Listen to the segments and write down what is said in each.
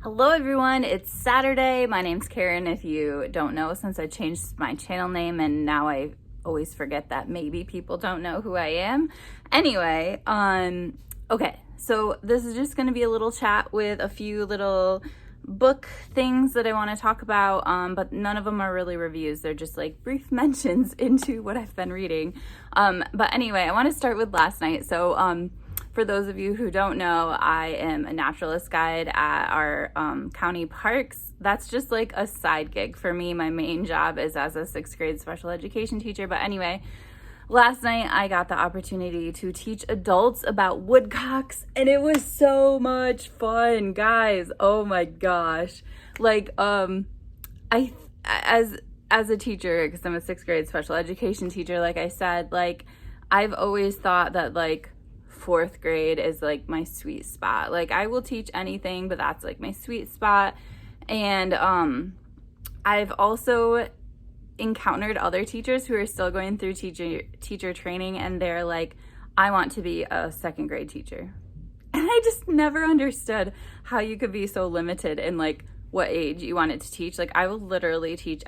Hello everyone, it's Saturday. My name's Karen if you don't know, since I changed my channel name and now I always forget that maybe people don't know who I am. Anyway, okay, so this is just gonna be a little chat with a few little book things that I want to talk about, but none of them are really reviews. They're just like brief mentions into what I've been reading. But anyway, I want to start with last night. So for those of you who don't know, I am a naturalist guide at our county parks. That's just like a side gig for me. My main job is as a 6th grade special education teacher. But anyway, last night I got the opportunity to teach adults about woodcocks, and it was so much fun, guys. Oh my gosh. Like, as a teacher, because I'm a 6th grade special education teacher, like I said, like I've always thought that like 4th grade is like my sweet spot. Like I will teach anything, but that's like my sweet spot. And I've also encountered other teachers who are still going through teacher training, and they're like, I want to be a 2nd grade teacher. And I just never understood how you could be so limited in like what age you wanted to teach. Like I will literally teach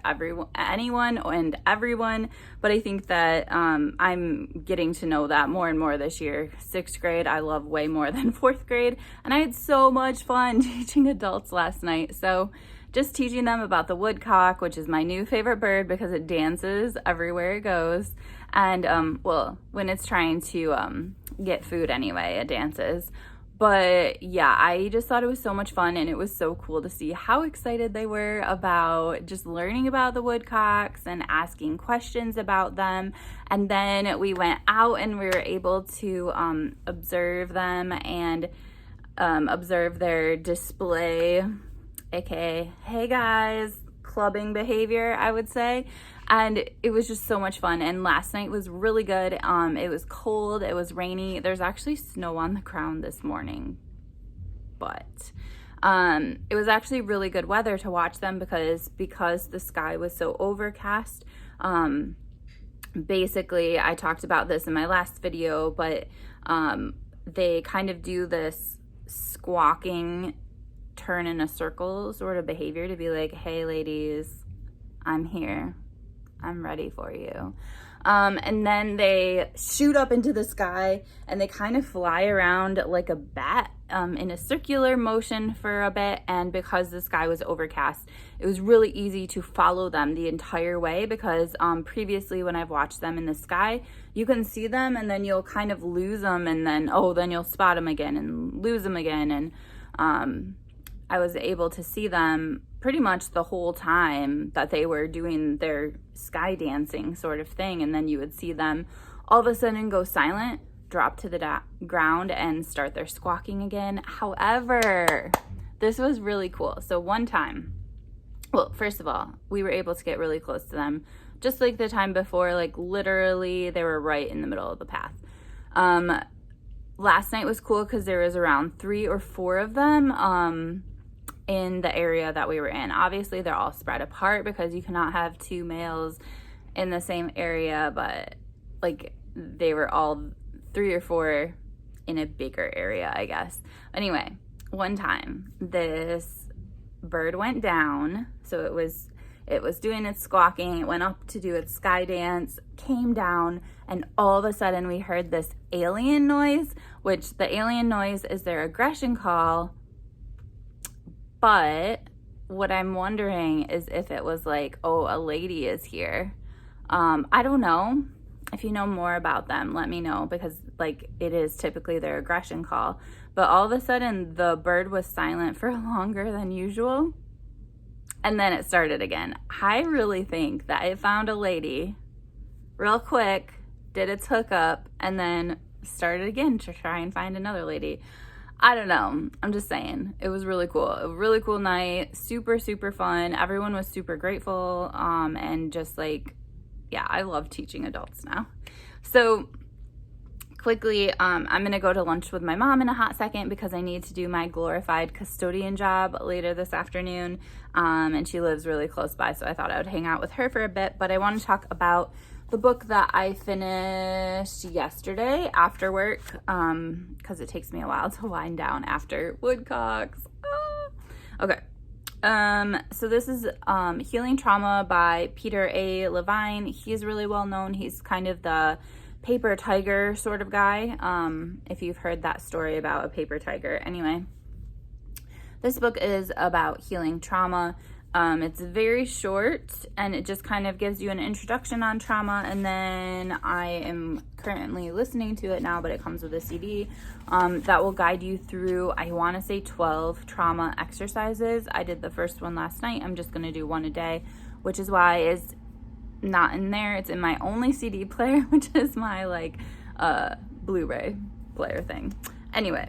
anyone and everyone, but I think that I'm getting to know that more and more this year. 6th grade I love way more than 4th grade, and I had so much fun teaching adults last night. So just teaching them about the woodcock, which is my new favorite bird because it dances everywhere it goes, and well, when it's trying to get food anyway, it dances. But yeah, I just thought it was so much fun, and it was so cool to see how excited they were about just learning about the woodcocks and asking questions about them. And then we went out and we were able to observe them and observe their display, aka, hey guys, clubbing behavior, I would say. And it was just so much fun. And last night was really good. It was cold, it was rainy. There's actually snow on the ground this morning, but it was actually really good weather to watch them because the sky was so overcast. Basically, I talked about this in my last video, but they kind of do this squawking, turn in a circle sort of behavior to be like, hey ladies, I'm here, I'm ready for you. And then they shoot up into the sky and they kind of fly around like a bat in a circular motion for a bit. And because the sky was overcast, it was really easy to follow them the entire way, because previously when I've watched them in the sky, you can see them and then you'll kind of lose them, and then then you'll spot them again and lose them again. And I was able to see them pretty much the whole time that they were doing their sky dancing sort of thing. And then you would see them all of a sudden go silent, drop to the ground, and start their squawking again. However, this was really cool. So one time, well, first of all, we were able to get really close to them. Just like the time before, like literally they were right in the middle of the path. Last night was cool because there was around 3 or 4 of them in the area that we were in. Obviously they're all spread apart because you cannot have 2 males in the same area, but like they were all 3 or 4 in a bigger area, I guess. Anyway, one time this bird went down, so it was doing its squawking, it went up to do its sky dance, came down, and all of a sudden we heard this alien noise, which the alien noise is their aggression call. But what I'm wondering is if it was like, oh, a lady is here. I don't know. If you know more about them, let me know, because like it is typically their aggression call. But all of a sudden the bird was silent for longer than usual, and then it started again. I really think that it found a lady real quick, did its hookup, and then started again to try and find another lady. I don't know. I'm just saying. It was really cool. A really cool night. Super, super fun. Everyone was super grateful. And just like, yeah, I love teaching adults now. So quickly, I'm going to go to lunch with my mom in a hot second because I need to do my glorified custodian job later this afternoon. And she lives really close by, so I thought I would hang out with her for a bit. But I want to talk about the book that I finished yesterday after work, because it takes me a while to wind down after woodcocks. Okay. So this is Healing Trauma by Peter A. Levine. He's really well known. He's kind of the paper tiger sort of guy, if you've heard that story about a paper tiger. Anyway, this book is about healing trauma. It's very short, and it just kind of gives you an introduction on trauma, and then I am currently listening to it now, but it comes with a CD that will guide you through, I want to say 12 trauma exercises. I did the first one last night. I'm just going to do one a day, which is why it's not in there. It's in my only CD player, which is my like Blu-ray player thing. Anyway,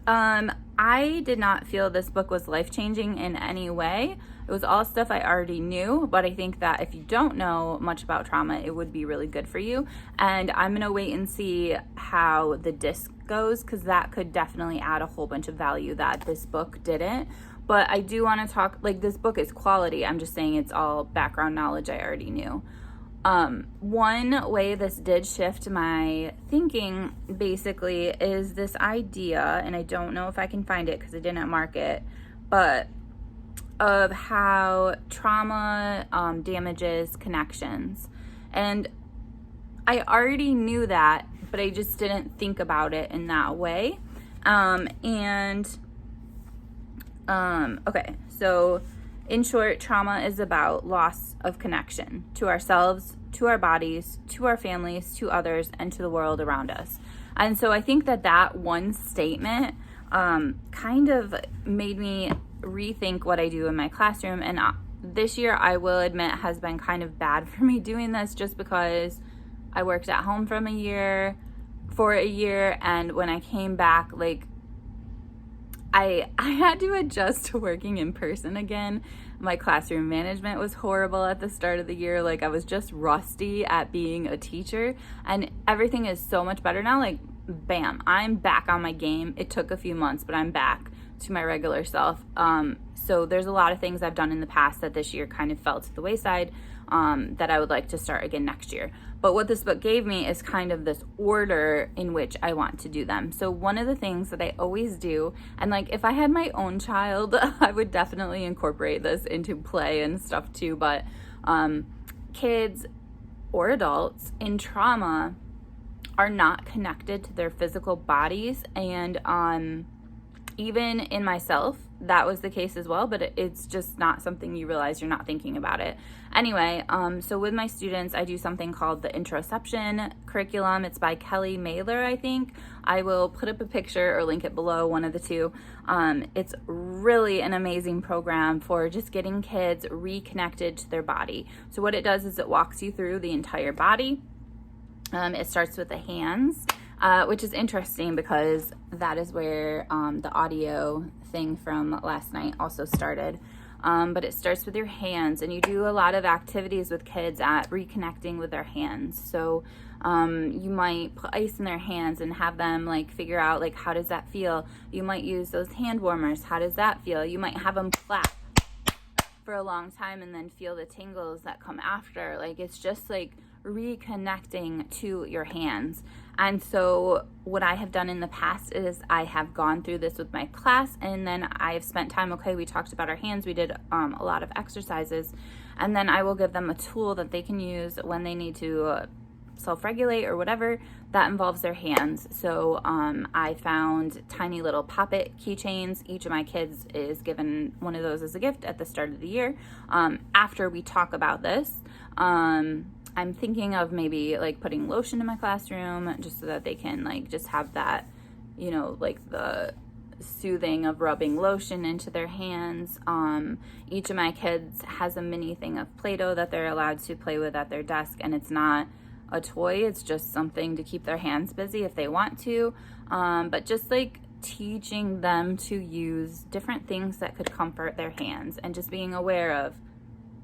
I did not feel this book was life-changing in any way. It was all stuff I already knew, but I think that if you don't know much about trauma, it would be really good for you. And I'm going to wait and see how the disc goes, because that could definitely add a whole bunch of value that this book didn't. But I do want to talk, like, this book is quality. I'm just saying it's all background knowledge I already knew. One way this did shift my thinking basically is this idea, and I don't know if I can find it because I didn't mark it, but of how trauma damages connections. And I already knew that, but I just didn't think about it in that way. Okay, so in short, trauma is about loss of connection to ourselves, to our bodies, to our families, to others, and to the world around us. And so I think that that one statement kind of made me rethink what I do in my classroom. And this year, I will admit, has been kind of bad for me doing this, just because I worked at home for a year, and when I came back, like, I had to adjust to working in person again. My classroom management was horrible at the start of the year. Like, I was just rusty at being a teacher, and everything is so much better now. Like, bam, I'm back on my game. It took a few months, but I'm back to my regular self. So there's a lot of things I've done in the past that this year kind of fell to the wayside, that I would like to start again next year. But what this book gave me is kind of this order in which I want to do them. So one of the things that I always do, and like if I had my own child, I would definitely incorporate this into play and stuff too, but kids or adults in trauma are not connected to their physical bodies. And even in myself, that was the case as well, but it's just not something you realize you're not thinking about it. Anyway, so with my students, I do something called the Introception curriculum. It's by Kelly Mailer, I think. I will put up a picture or link it below, one of the two. It's really an amazing program for just getting kids reconnected to their body. So what it does is it walks you through the entire body. It starts with the hands, which is interesting because that is where the audio thing from last night also started. But it starts with your hands, and you do a lot of activities with kids at reconnecting with their hands. So you might put ice in their hands and have them like figure out like, how does that feel? You might use those hand warmers. How does that feel? You might have them clap for a long time and then feel the tingles that come after. Like, it's just like reconnecting to your hands. And so what I have done in the past is I have gone through this with my class, and then I've spent time, okay, we talked about our hands, we did a lot of exercises, and then I will give them a tool that they can use when they need to self-regulate or whatever that involves their hands. So I found tiny little pop-it keychains. Each of my kids is given one of those as a gift at the start of the year. After we talk about this, I'm thinking of maybe like putting lotion in my classroom just so that they can like just have that, you know, like the soothing of rubbing lotion into their hands. Each of my kids has a mini thing of Play-Doh that they're allowed to play with at their desk, and it's not a toy, it's just something to keep their hands busy if they want to. But just like teaching them to use different things that could comfort their hands, and just being aware of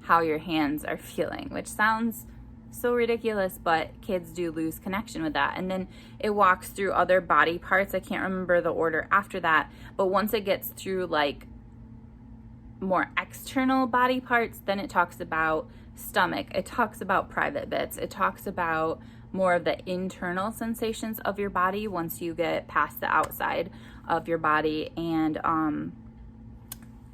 how your hands are feeling, which sounds so ridiculous, but kids do lose connection with that. And then it walks through other body parts. I can't remember the order after that, but once it gets through like more external body parts, then it talks about stomach, it talks about private bits, it talks about more of the internal sensations of your body once you get past the outside of your body. And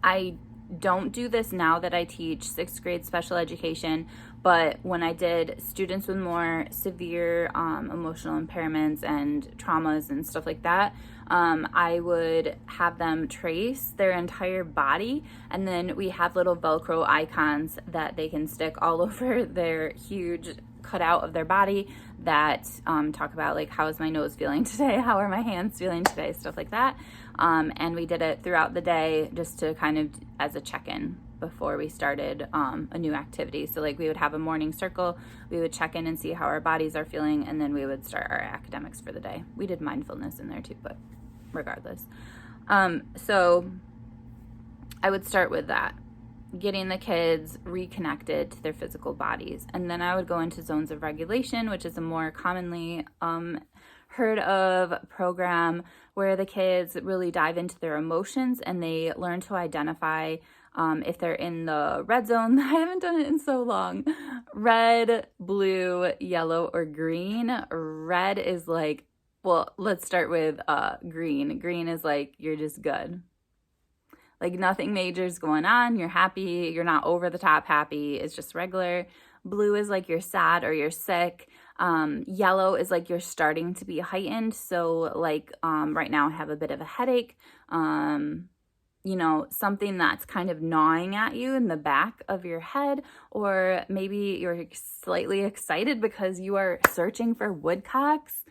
I don't do this now that I teach 6th grade special education, but when I did students with more severe emotional impairments and traumas and stuff like that, I would have them trace their entire body, and then we have little Velcro icons that they can stick all over their huge cutout of their body that talk about like, how is my nose feeling today, how are my hands feeling today, stuff like that. And we did it throughout the day just to kind of as a check-in before we started a new activity. So like we would have a morning circle, we would check in and see how our bodies are feeling, and then we would start our academics for the day. We did mindfulness in there too, but regardless. So I would start with that, getting the kids reconnected to their physical bodies. And then I would go into zones of regulation, which is a more commonly heard of program where the kids really dive into their emotions and they learn to identify if they're in the red zone. I haven't done it in so long. Red, blue, yellow, or green. Red is like, well, let's start with green. Green is like, you're just good. Like nothing major is going on. You're happy. You're not over the top happy. It's just regular. Blue is like you're sad or you're sick. Yellow is like you're starting to be heightened. So like right now I have a bit of a headache. You know, something that's kind of gnawing at you in the back of your head, or maybe you're slightly excited because you are searching for woodcocks.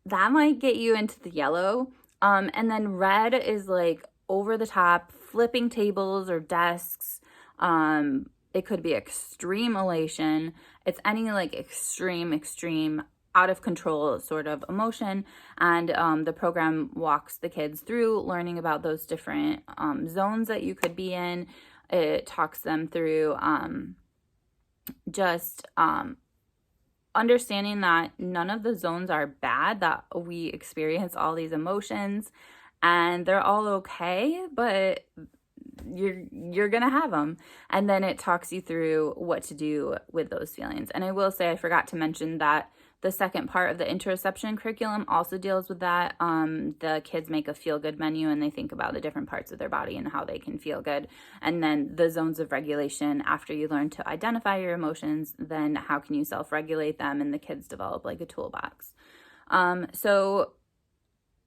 That might get you into the yellow. And then red is like over the top, flipping tables or desks. It could be extreme elation. It's any like extreme, out of control sort of emotion. And the program walks the kids through learning about those different zones that you could be in. It talks them through just understanding that none of the zones are bad, that we experience all these emotions and they're all okay, but you're gonna have them. And then it talks you through what to do with those feelings. And I will say, I forgot to mention that the second part of the interoception curriculum also deals with that. The kids make a feel-good menu and they think about the different parts of their body and how they can feel good. And then the zones of regulation, after you learn to identify your emotions, then how can you self-regulate them? And the kids develop like a toolbox. So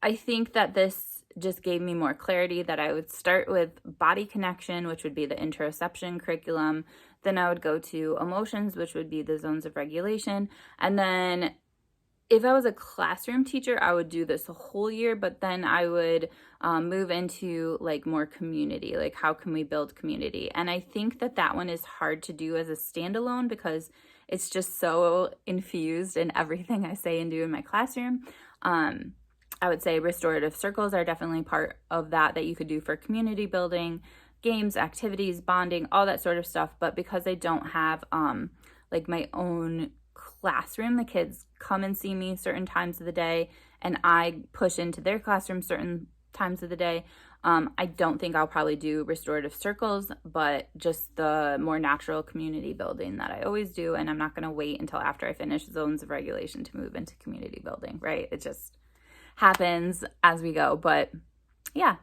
I think that this just gave me more clarity that I would start with body connection, which would be the interoception curriculum. Then I would go to emotions, which would be the zones of regulation. And then if I was a classroom teacher, I would do this a whole year, but then I would move into like more community, like how can we build community? And I think that that one is hard to do as a standalone because it's just so infused in everything I say and do in my classroom. I would say restorative circles are definitely part of that you could do for community building, games, activities, bonding, all that sort of stuff. But because I don't have like my own classroom, the kids come and see me certain times of the day and I push into their classroom certain times of the day. I don't think I'll probably do restorative circles, but just the more natural community building that I always do. And I'm not going to wait until after I finish zones of regulation to move into community building, right? It just happens as we go. But yeah,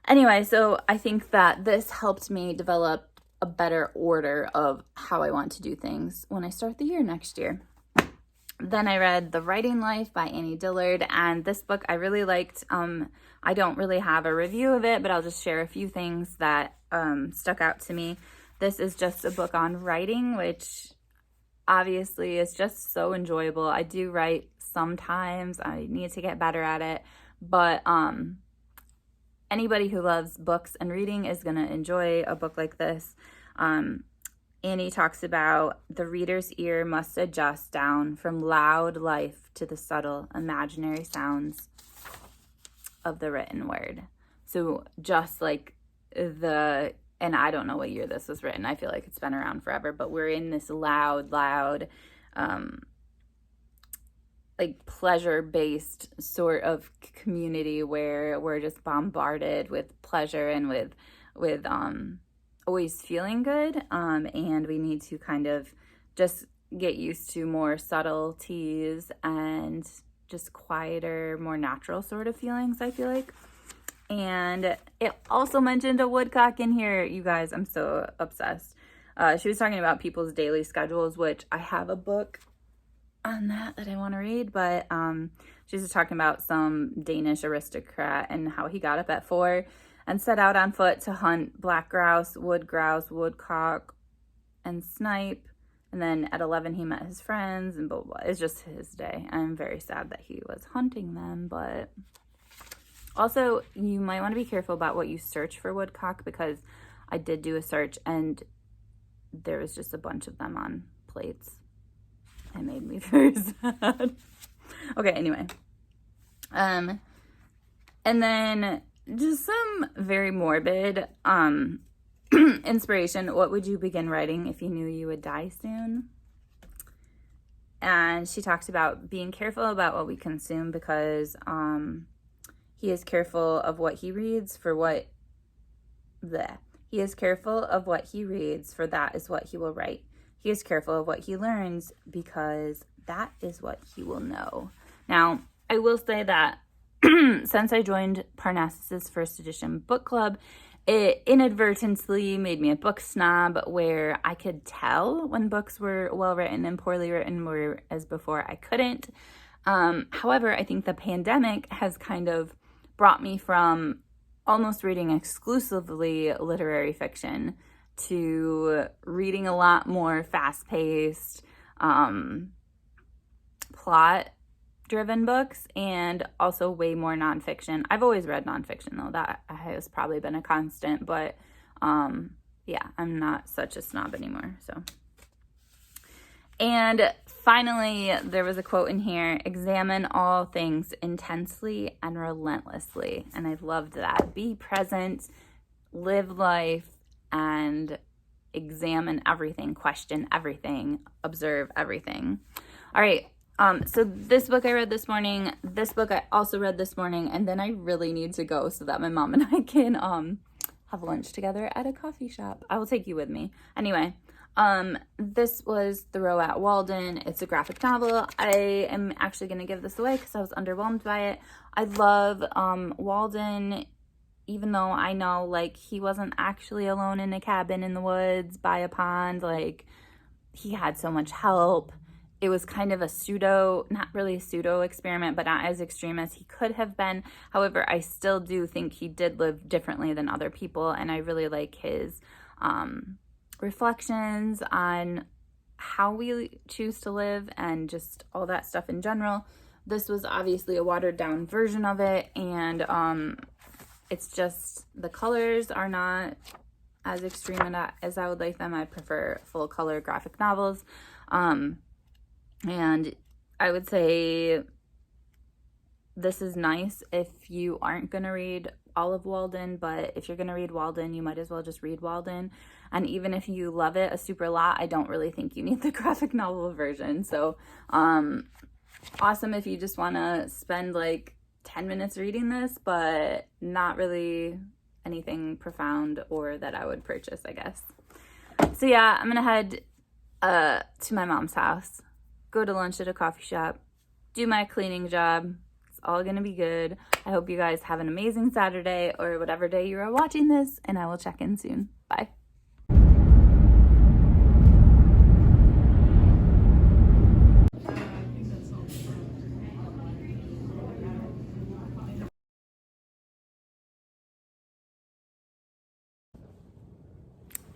anyway, so I think that this helped me develop a better order of how I want to do things when I start the year next year. Then I read The Writing Life by Annie Dillard, and this book I really liked. I don't really have a review of it, but I'll just share a few things that stuck out to me. This is just a book on writing, which obviously is just so enjoyable. I do write sometimes. I need to get better at it, but anybody who loves books and reading is going to enjoy a book like this. Annie talks about the reader's ear must adjust down from loud life to the subtle imaginary sounds of the written word. So just like and I don't know what year this was written. I feel like it's been around forever, but we're in this loud, like pleasure-based sort of community where we're just bombarded with pleasure and with always feeling good. And we need to kind of just get used to more subtleties and just quieter, more natural sort of feelings, I feel like. And it also mentioned a woodcock in here. You guys, I'm so obsessed. She was talking about people's daily schedules, which I have a book on that I want to read, but she's just talking about some Danish aristocrat and how he got up at 4 and set out on foot to hunt black grouse, woodcock, and snipe. And then at 11, he met his friends and blah, blah, blah. It's just his day. I'm very sad that he was hunting them, but also you might want to be careful about what you search for woodcock, because I did do a search and there was just a bunch of them on plates. It made me very sad. Okay, anyway. And then just some very morbid inspiration. What would you begin writing if you knew you would die soon? And she talks about being careful about what we consume, because he is careful of what he reads, for what he is careful of what he reads, for that is what he will write. He is careful of what he learns, because that is what he will know. Now, I will say that since I joined Parnassus's first edition book club, it inadvertently made me a book snob, where I could tell when books were well written and poorly written, whereas before I couldn't. However, I think the pandemic has kind of brought me from almost reading exclusively literary fiction to reading a lot more fast-paced, plot-driven books, and also way more nonfiction. I've always read nonfiction, though. That has probably been a constant, but yeah, I'm not such a snob anymore, so. And finally, there was a quote in here: examine all things intensely and relentlessly. And I loved that. Be present, live life, and examine everything, question everything, observe everything. All right, so this book I read this morning, this book I also read this morning, and then I really need to go so that my mom and I can have lunch together at a coffee shop. I will take you with me. Anyway, this was The Row at Walden. It's a graphic novel. I am actually going to give this away because I was underwhelmed by it. I love Walden, even though I know, like, he wasn't actually alone in a cabin in the woods by a pond. Like, he had so much help. It was kind of a not really a pseudo experiment, but not as extreme as he could have been. However, I still do think he did live differently than other people, and I really like his reflections on how we choose to live and just all that stuff in general. This was obviously a watered down version of it, and it's just the colors are not as extreme as I would like them. I prefer full color graphic novels. And I would say this is nice if you aren't going to read all of Walden, but if you're going to read Walden, you might as well just read Walden. And even if you love it a super lot, I don't really think you need the graphic novel version. So awesome if you just want to spend like 10 minutes reading this, but not really anything profound or that I would purchase, I guess. So yeah, I'm gonna head to my mom's house, go to lunch at a coffee shop, do my cleaning job. It's all gonna be good. I hope you guys have an amazing Saturday or whatever day you are watching this, and I will check in soon. Bye.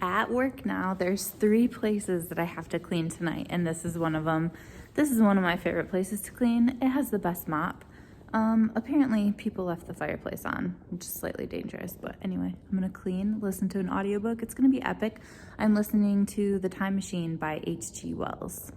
At work now, there's 3 places that I have to clean tonight, and this is one of them. This is one of my favorite places to clean. It has the best mop. Apparently people left the fireplace on, which is slightly dangerous, but anyway, I'm gonna clean, listen to an audiobook. It's gonna be epic. I'm listening to The Time Machine by H.G. Wells.